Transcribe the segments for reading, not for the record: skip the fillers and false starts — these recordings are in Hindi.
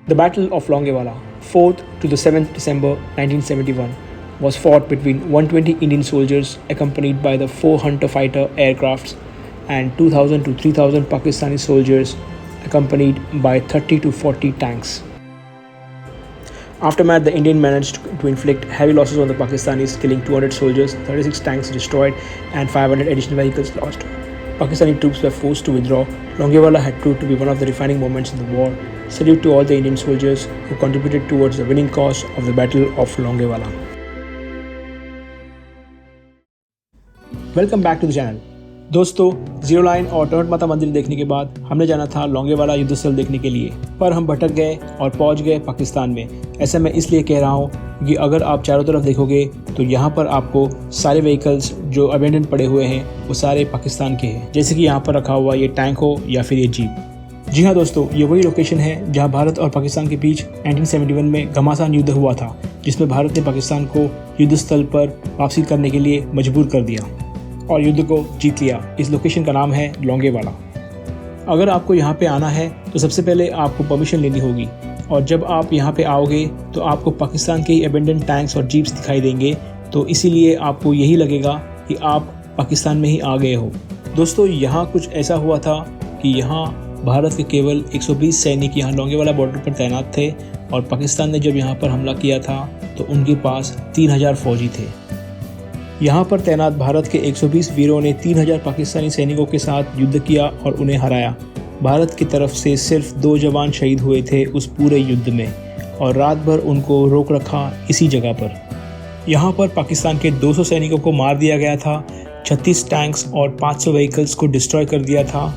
The Battle of Longewala, 4th to the 7th December 1971, was fought between 120 Indian soldiers accompanied by the 4 Hunter fighter aircrafts and 2,000 to 3,000 Pakistani soldiers accompanied by 30 to 40 tanks. Aftermath, the Indian managed to inflict heavy losses on the Pakistanis, killing 200 soldiers, 36 tanks destroyed, and 500 additional vehicles lost. Pakistani troops were forced to withdraw. Longewala had proved to be one of the defining moments in the war. Salute to all the Indian soldiers who contributed towards the winning cause of the Battle of Longewala. Welcome back to the channel. दोस्तों, जीरो लाइन और टोरंट माता मंदिर देखने के बाद हमने जाना था लोंगेवाला युद्ध स्थल देखने के लिए, पर हम भटक गए और पहुंच गए पाकिस्तान में। ऐसा मैं इसलिए कह रहा हूं कि अगर आप चारों तरफ देखोगे तो यहाँ पर आपको सारे व्हीकल्स जो अबेंडन पड़े हुए हैं वो सारे पाकिस्तान के हैं, जैसे कि यहाँ पर रखा हुआ ये टैंक हो या फिर ये जीप। जी हाँ दोस्तों, ये वही लोकेशन है जहाँ भारत और पाकिस्तान के बीच 1971 में घमासान युद्ध हुआ था, जिसमें भारत ने पाकिस्तान को युद्ध स्थल पर वापसी करने के लिए मजबूर कर दिया और युद्ध को जीत लिया। इस लोकेशन का नाम है लोंगेवाला। अगर आपको यहाँ पे आना है तो सबसे पहले आपको परमिशन लेनी होगी, और जब आप यहाँ पे आओगे तो आपको पाकिस्तान के ही अबेंडन टैंक्स और जीप्स दिखाई देंगे, तो इसीलिए आपको यही लगेगा कि आप पाकिस्तान में ही आ गए हो। दोस्तों, यहाँ कुछ ऐसा हुआ था कि यहाँ भारत के केवल 120 सैनिक यहाँ लोंगेवाला बॉर्डर पर तैनात थे, और पाकिस्तान ने जब यहाँ पर हमला किया था तो उनके पास 3000 फौजी थे। यहाँ पर तैनात भारत के 120 वीरों ने 3000 पाकिस्तानी सैनिकों के साथ युद्ध किया और उन्हें हराया। भारत की तरफ से सिर्फ 2 जवान शहीद हुए थे उस पूरे युद्ध में, और रात भर उनको रोक रखा इसी जगह पर। यहाँ पर पाकिस्तान के 200 सैनिकों को मार दिया गया था, 36 टैंक्स और 500 व्हीकल्स को डिस्ट्रॉय कर दिया था।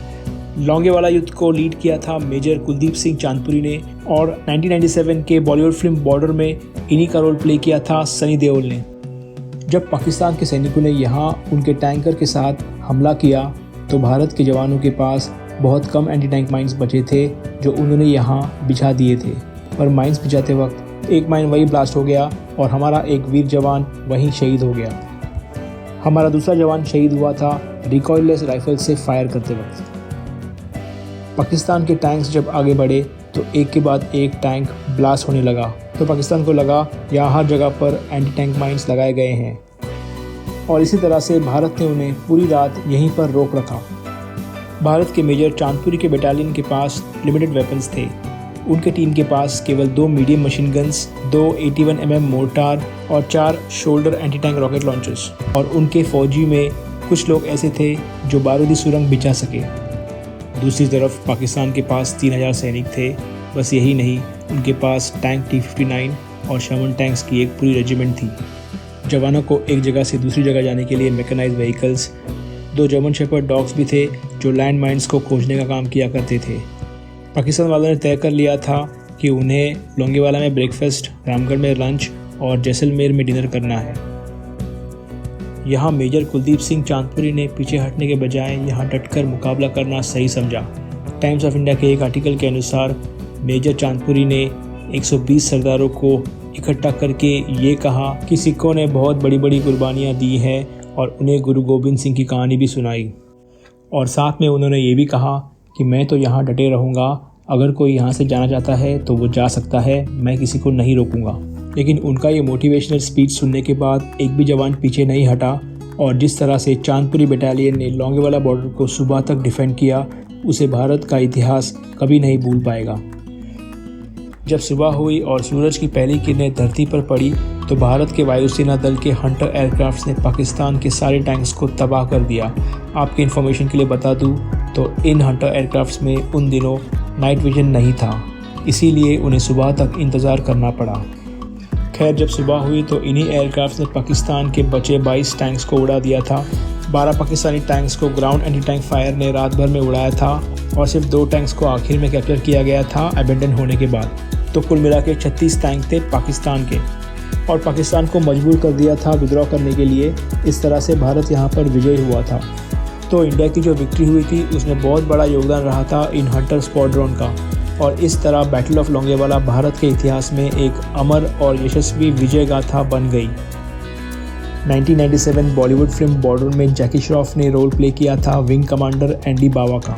लोंगेवाला युद्ध को लीड किया था मेजर कुलदीप सिंह चांदपुरी ने, और 1997 के बॉलीवुड फिल्म बॉर्डर में इन्हीं का रोल प्ले किया था सनी देओल ने। जब पाकिस्तान के सैनिकों ने यहाँ उनके टैंकर के साथ हमला किया तो भारत के जवानों के पास बहुत कम एंटी टैंक माइंस बचे थे, जो उन्होंने यहाँ बिछा दिए थे। पर माइंस बिछाते वक्त एक माइन वही ब्लास्ट हो गया और हमारा एक वीर जवान वहीं शहीद हो गया। हमारा दूसरा जवान शहीद हुआ था रिकॉइललेस राइफल से फायर करते वक्त। पाकिस्तान के टैंक्स जब आगे बढ़े तो एक के बाद एक टैंक ब्लास्ट होने लगा, तो पाकिस्तान को लगा यहाँ हर जगह पर एंटी टैंक माइंस लगाए गए हैं, और इसी तरह से भारत ने उन्हें पूरी रात यहीं पर रोक रखा। भारत के मेजर चांदपुरी के बटालियन के पास लिमिटेड वेपन्स थे। उनके टीम के पास केवल 2 medium machine guns, 2 81 mm mortar और 4 shoulder anti tank rocket launchers, और उनके फौजी में कुछ लोग ऐसे थे जो बारूदी सुरंग बिछा सके। दूसरी तरफ पाकिस्तान के पास 3000 सैनिक थे। बस यही नहीं, उनके पास टैंक T-59 और शर्मन टैंक्स की एक पूरी रेजिमेंट थी। जवानों को एक जगह से दूसरी जगह जाने के लिए mechanised vehicles, 2 German shepherd dogs भी थे जो लैंड माइंस को खोजने का काम किया करते थे। पाकिस्तान वालों ने तय कर लिया था कि उन्हें लोंगेवाला में ब्रेकफास्ट, रामगढ़ में लंच और जैसलमेर में डिनर करना है। यहाँ मेजर कुलदीप सिंह चांदपुरी ने पीछे हटने के बजाय यहाँ डटकर मुकाबला करना सही समझा। टाइम्स ऑफ इंडिया के एक आर्टिकल के अनुसार मेजर चांदपुरी ने 120 सरदारों को इकट्ठा करके ये कहा कि सिखों ने बहुत बड़ी बड़ी कुर्बानियाँ दी हैं, और उन्हें गुरु गोबिंद सिंह की कहानी भी सुनाई। और साथ में उन्होंने ये भी कहा कि मैं तो यहाँ डटे रहूँगा, अगर कोई यहाँ से जाना चाहता है तो वो जा सकता है, मैं किसी को नहीं रोकूँगा। लेकिन उनका ये मोटिवेशनल स्पीच सुनने के बाद एक भी जवान पीछे नहीं हटा, और जिस तरह से चांदपुरी बटालियन ने लोंगेवाला बॉर्डर को सुबह तक डिफेंड किया, उसे भारत का इतिहास कभी नहीं भूल पाएगा। जब सुबह हुई और सूरज की पहली किरणें धरती पर पड़ी तो भारत के वायुसेना दल के हंटर एयरक्राफ्ट्स ने पाकिस्तान के सारे टैंक्स को तबाह कर दिया। आपकी इन्फॉर्मेशन के लिए बता दूं तो इन हंटर एयरक्राफ्ट्स में उन दिनों नाइट विजन नहीं था, इसीलिए उन्हें सुबह तक इंतज़ार करना पड़ा। खैर, जब सुबह हुई तो इन्हीं एयरक्राफ्ट्स ने पाकिस्तान के बचे 22 टैंक्स को उड़ा दिया था। 12 पाकिस्तानी टैंक्स को ग्राउंड एंटी टैंक फायर ने रात भर में उड़ाया था, और सिर्फ 2 टैंक्स को आखिर में कैप्चर किया गया था अबेंडन होने के बाद। तो कुल मिला के 36 टैंक थे पाकिस्तान के, और पाकिस्तान को मजबूर कर दिया था विद्रोह करने के लिए। इस तरह से भारत यहाँ पर विजयी हुआ था। तो इंडिया की जो विक्ट्री हुई थी उसमें बहुत बड़ा योगदान रहा था इन हंटर स्क्वाड्रन का, और इस तरह बैटल ऑफ लोंगेवाला भारत के इतिहास में एक अमर और यशस्वी विजय गाथा बन गई। 1997 बॉलीवुड फिल्म बॉर्डर में जैकी श्रॉफ ने रोल प्ले किया था विंग कमांडर एंडी बावा का।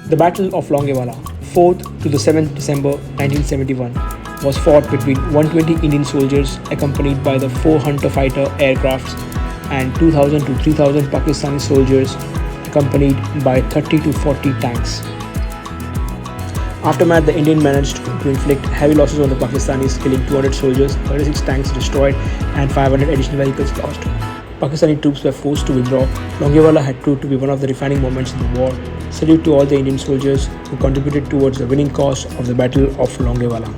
The Battle of Longewala, 4th to the 7th December 1971, was fought between 120 Indian soldiers accompanied by the 4 Hunter fighter aircrafts and 2,000 to 3,000 Pakistani soldiers accompanied by 30 to 40 tanks. Aftermath, the Indian managed to inflict heavy losses on the Pakistanis, killing 200 soldiers, 36 tanks destroyed, and 500 additional vehicles lost. Pakistani troops were forced to withdraw. Longewala had proved to be one of the defining moments in the war. Salute to all the Indian soldiers who contributed towards the winning cause of the Battle of Longewala.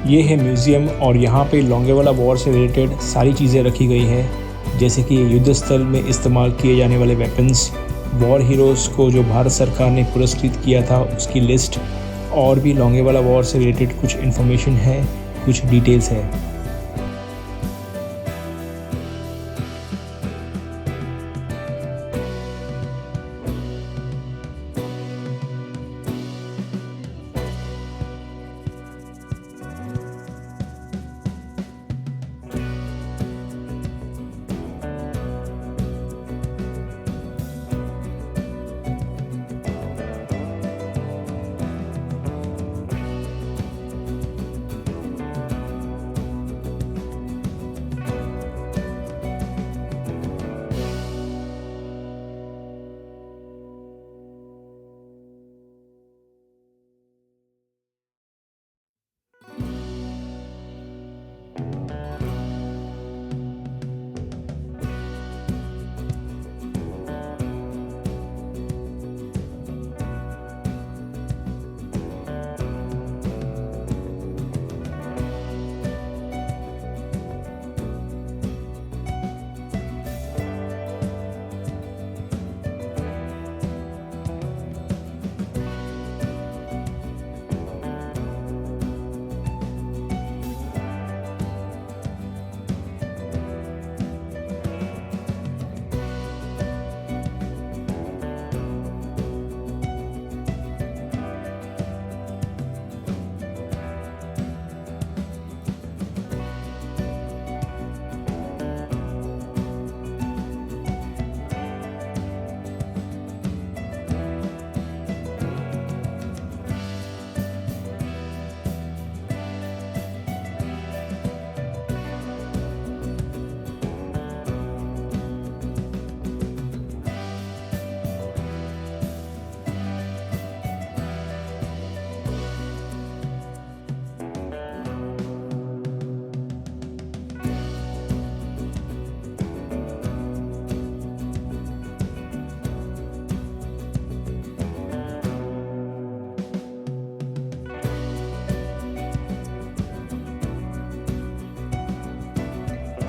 ये है म्यूज़ियम और यहाँ पे लोंगेवाला वॉर से रिलेटेड सारी चीज़ें रखी गई है, जैसे कि युद्ध स्थल में इस्तेमाल किए जाने वाले वेपन्स, वॉर हीरोज़ को जो भारत सरकार ने पुरस्कृत किया था उसकी लिस्ट, और भी लोंगेवाला वॉर से रिलेटेड कुछ इन्फॉर्मेशन है, कुछ डिटेल्स है।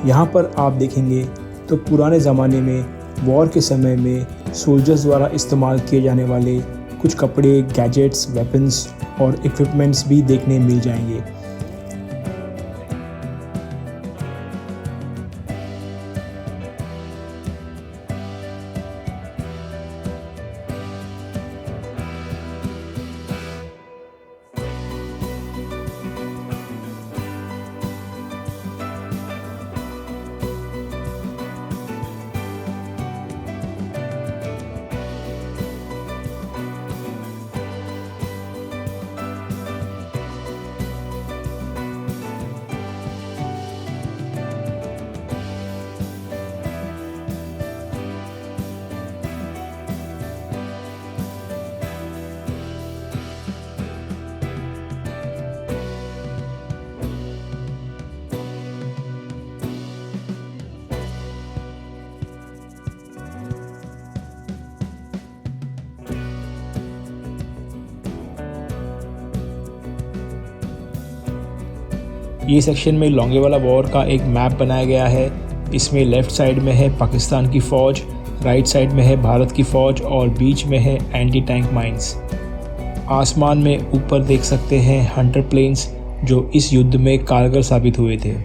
यहाँ पर आप देखेंगे तो पुराने ज़माने में वॉर के समय में सोल्जर्स द्वारा इस्तेमाल किए जाने वाले कुछ कपड़े, गैजेट्स, वेपन्स और इक्विपमेंट्स भी देखने मिल जाएंगे। ये सेक्शन में लोंगेवाला वॉर का एक मैप बनाया गया है। इसमें लेफ़्ट साइड में है पाकिस्तान की फ़ौज, राइट साइड में है भारत की फ़ौज और बीच में है एंटी टैंक माइंस। आसमान में ऊपर देख सकते हैं हंटर प्लेन्स जो इस युद्ध में कारगर साबित हुए थे।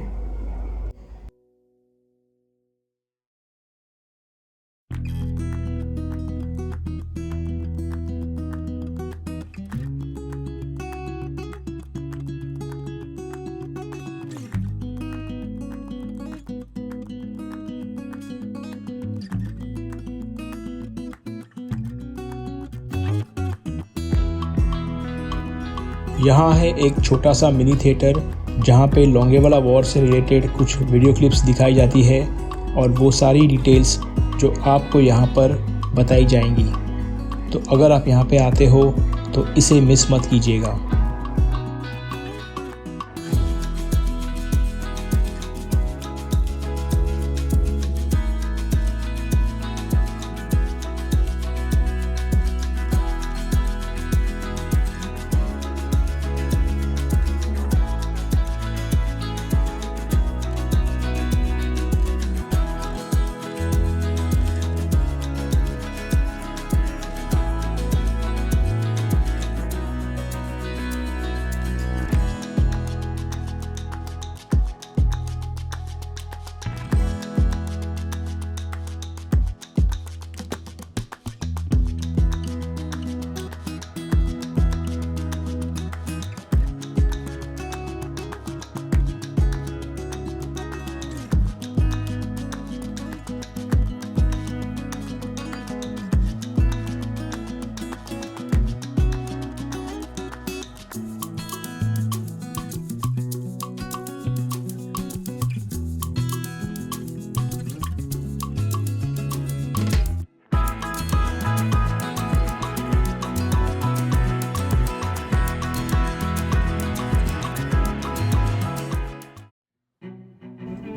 यहाँ है एक छोटा सा मिनी थिएटर जहाँ पे लोंगेवाला वॉर से रिलेटेड कुछ वीडियो क्लिप्स दिखाई जाती है और वो सारी डिटेल्स जो आपको यहाँ पर बताई जाएंगी। तो अगर आप यहाँ पे आते हो तो इसे मिस मत कीजिएगा।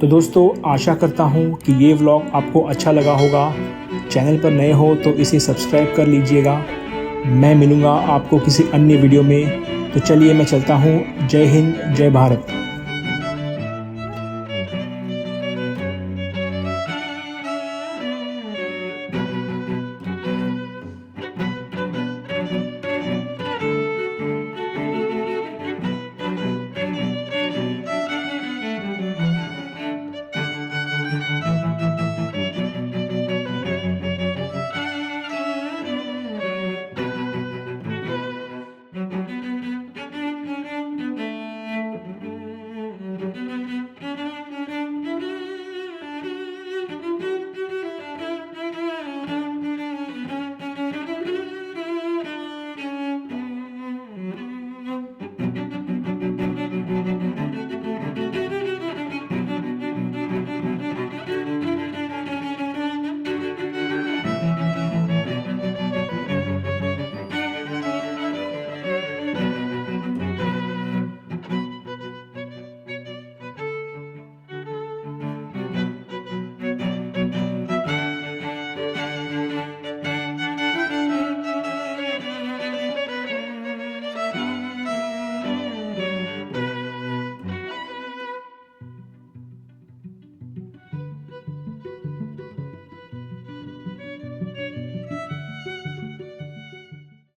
तो दोस्तों आशा करता हूँ कि ये व्लॉग आपको अच्छा लगा होगा। चैनल पर नए हो तो इसे सब्सक्राइब कर लीजिएगा। मैं मिलूँगा आपको किसी अन्य वीडियो में। तो चलिए मैं चलता हूँ। जय हिंद, जय भारत।